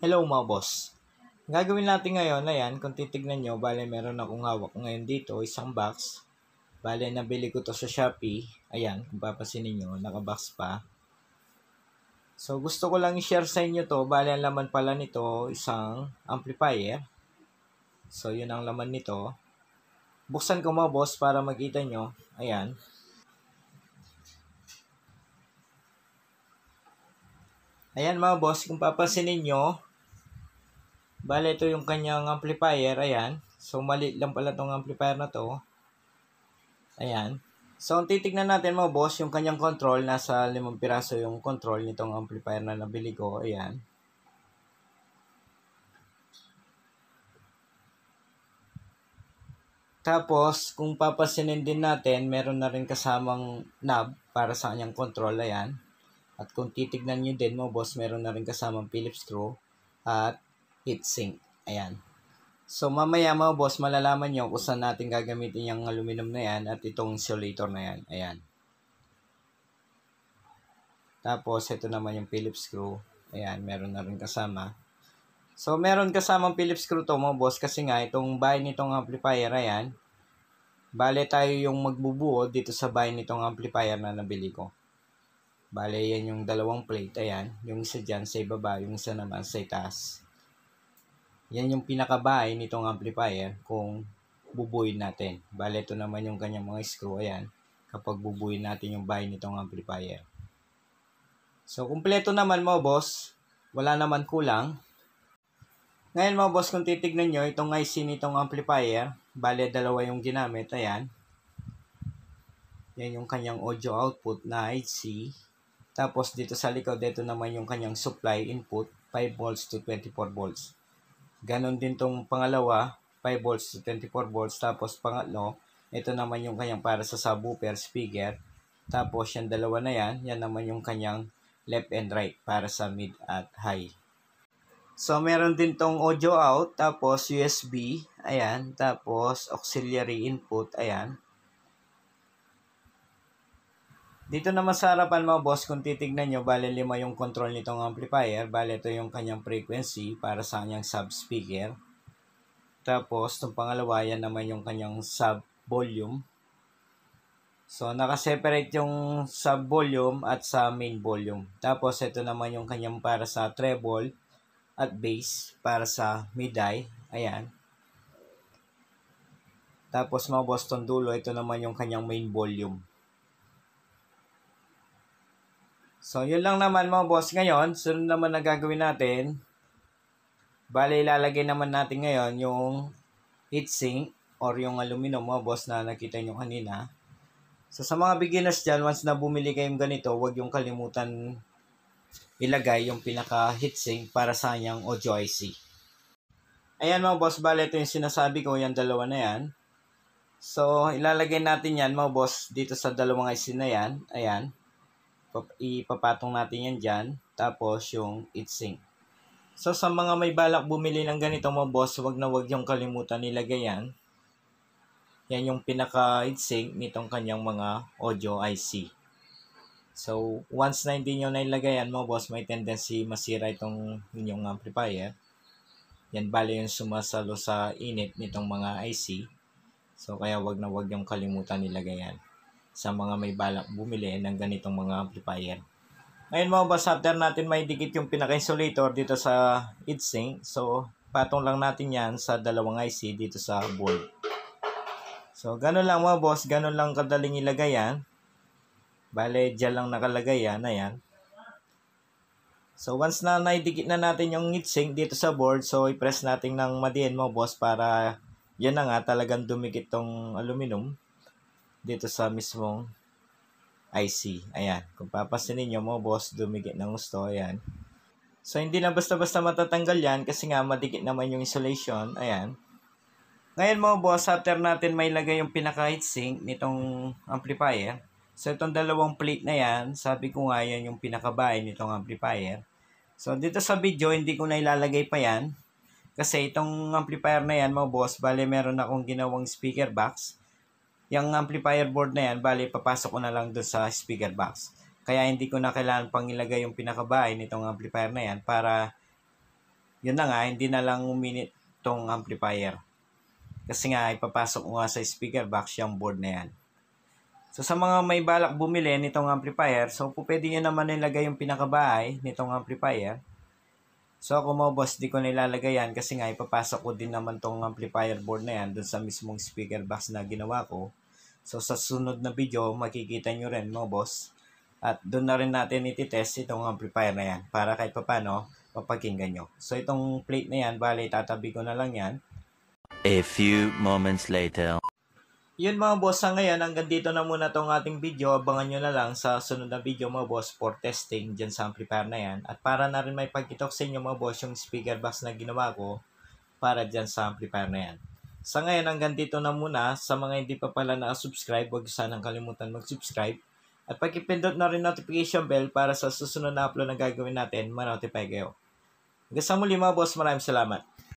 Hello mga boss. Ang gagawin natin ngayon, ayan, kung titignan nyo, bale meron akong hawak ngayon dito, isang box. Bale, nabili ko to sa Shopee. Ayan, kung papansinin nyo, nakabox pa. So, gusto ko lang i-share sa inyo to. Bale, ang laman pala nito, isang amplifier. So, yun ang laman nito. Buksan ko mga boss para makita nyo. Ayan. Ayan mga boss, kung papansinin nyo, bale, ito yung kanyang amplifier. Ayan. So, maliit lang pala tong amplifier na to. Ayan. So, ang titignan natin mga boss, yung kanyang control. Nasa 5 piraso yung control nitong amplifier na nabili ko. Ayan. Tapos, kung papansinin din natin, meron na rin kasamang knob para sa kanyang control. Ayan. At kung titignan nyo din mga boss, meron na rin kasamang Phillips screw at heatsink. Ayan. So, mamaya mga boss, malalaman nyo kung saan natin gagamitin yung aluminum na yan at itong insulator na yan. Ayan. Tapos, ito naman yung Phillips screw. Ayan, meron na rin kasama. So, meron kasamang Phillips screw to mga boss kasi nga, itong bahay nitong amplifier, ayan. Bale, tayo yung magbubuo dito sa bahay nitong amplifier na nabili ko. Bale, yan yung dalawang plate, ayan. Yung isa dyan sa ibaba, yung isa naman sa itaas. Yan yung pinakabahay nitong amplifier kung bubuin natin. Bale, ito naman yung kanyang mga screw, ayan. Kapag bubuin natin yung bahay nitong amplifier. So, kumpleto naman mga boss. Wala naman kulang. Ngayon mga boss, kung titignan nyo, itong IC nitong amplifier, bale dalawa yung ginamit. Ayan. Yan yung kanyang audio output na IC. Tapos dito sa likod, dito naman yung kanyang supply input, 5 volts to 24 volts. Ganon din tong pangalawa, 5 volts to 24 volts. Tapos pangatlo, ito naman yung kanyang para sa subwoofer speaker. Tapos yung dalawa na yan naman yung kanyang left and right para sa mid at high. So, meron din tong audio out, tapos USB, ayan, tapos auxiliary input, ayan. Dito naman sa harapan mga boss, kung titignan nyo, bale 5 yung control nitong amplifier, bale ito yung kanyang frequency para sa kanyang sub speaker. Tapos, itong pangalawa, yan naman yung kanyang sub volume. So, nakaseparate yung sub-volume at sa main volume. Tapos, ito naman yung kanyang para sa treble at bass para sa mid-high. Ayan. Tapos, mga boss, tong dulo, ito naman yung kanyang main volume. So, yun lang naman mga boss. Ngayon, sunod naman na gagawin natin. Bale, ilalagay naman natin ngayon yung heatsink or yung aluminum mga boss na nakita nyo kanina. So, sa mga beginners dyan, once na bumili kayong ganito, huwag yung kalimutan ilagay yung pinaka-heatsink para sa kanyang audio IC. Ayan mga boss, bale ito yung sinasabi ko, yung dalawa na yan. So, ilalagay natin yan mga boss dito sa dalawang IC na yan. Ayan. Ipapatong natin yan dyan. Tapos yung heatsink. So, sa mga may balak bumili ng ganito mga boss, huwag na huwag yung kalimutan nilagay yan. Yan yung pinaka-heatsink nitong kanyang mga audio IC. So, once na hindi nyo nailagay yan mga boss, may tendency masira itong inyong amplifier. Yan bali yung sumasalo sa init nitong mga IC. So, kaya wag na wag yung kalimutan nilagay yan sa mga may balak bumili ng ganitong mga amplifier. Ngayon mga boss, after natin may dikit yung pinaka-insulator dito sa heatsink, so, patong lang natin yan sa dalawang IC dito sa board. So, ganun lang mga boss, ganun lang kadaling ilagay yan. Bale, dyan lang nakalagay yan, ayan. So, once na naidikit na natin yung heatsink dito sa board, so, i-press natin ng madiin mga boss para yan na nga talagang dumikit tong aluminum dito sa mismong IC. Ayan, kung papansinin nyo mga boss, dumikit ng gusto, ayan. So, hindi na basta-basta matatanggal yan kasi nga madikit naman yung insulation, ayan. Ngayon mga boss, after natin may lagay yung pinaka-heatsink nitong amplifier, so itong dalawang plate na yan, sabi ko nga yan yung pinakabahay nitong amplifier. So dito sa video, hindi ko na ilalagay pa yan. Kasi itong amplifier na yan mga boss, bale meron akong ginawang speaker box. Yung amplifier board na yan, bale papasok ko na lang doon sa speaker box. Kaya hindi ko na kailangan pang ilagay yung pinakabahay nitong amplifier na yan para Yun na nga, hindi na lang uminit tong amplifier. Kasi nga, ipapasok ko nga sa speaker box yung board na yan. So, sa mga may balak bumili nitong amplifier, so pwede nyo naman nilagay yung pinakabahay nitong amplifier. So, ako mga boss, di ko nilalagay yan kasi nga, ipapasok ko din naman tong amplifier board na yan dun sa mismong speaker box na ginawa ko. So, sa sunod na video, makikita nyo rin mga boss. At doon na rin natin ititest itong amplifier na yan para kahit papano mapakinggan nyo. So, itong plate na yan, bali, tatabi ko na lang yan. A few moments later. Yun mga boss, sa ngayon, hanggang dito na muna tong ating video. Abangan nyo na lang sa sunod na video mga boss for testing dyan sa amplifier na yan. At para na rin may pagkitok sa inyo mga boss yung speaker box na ginawa ko para dyan sa amplifier na yan. Sa ngayon, hanggang dito na muna. Sa mga hindi pa pala na-subscribe, huwag sanang kalimutan mag-subscribe. At pagkipindot na rin notification bell para sa susunod na upload na gagawin natin, ma-notify kayo. Hanggang sa muli mga boss, maraming salamat.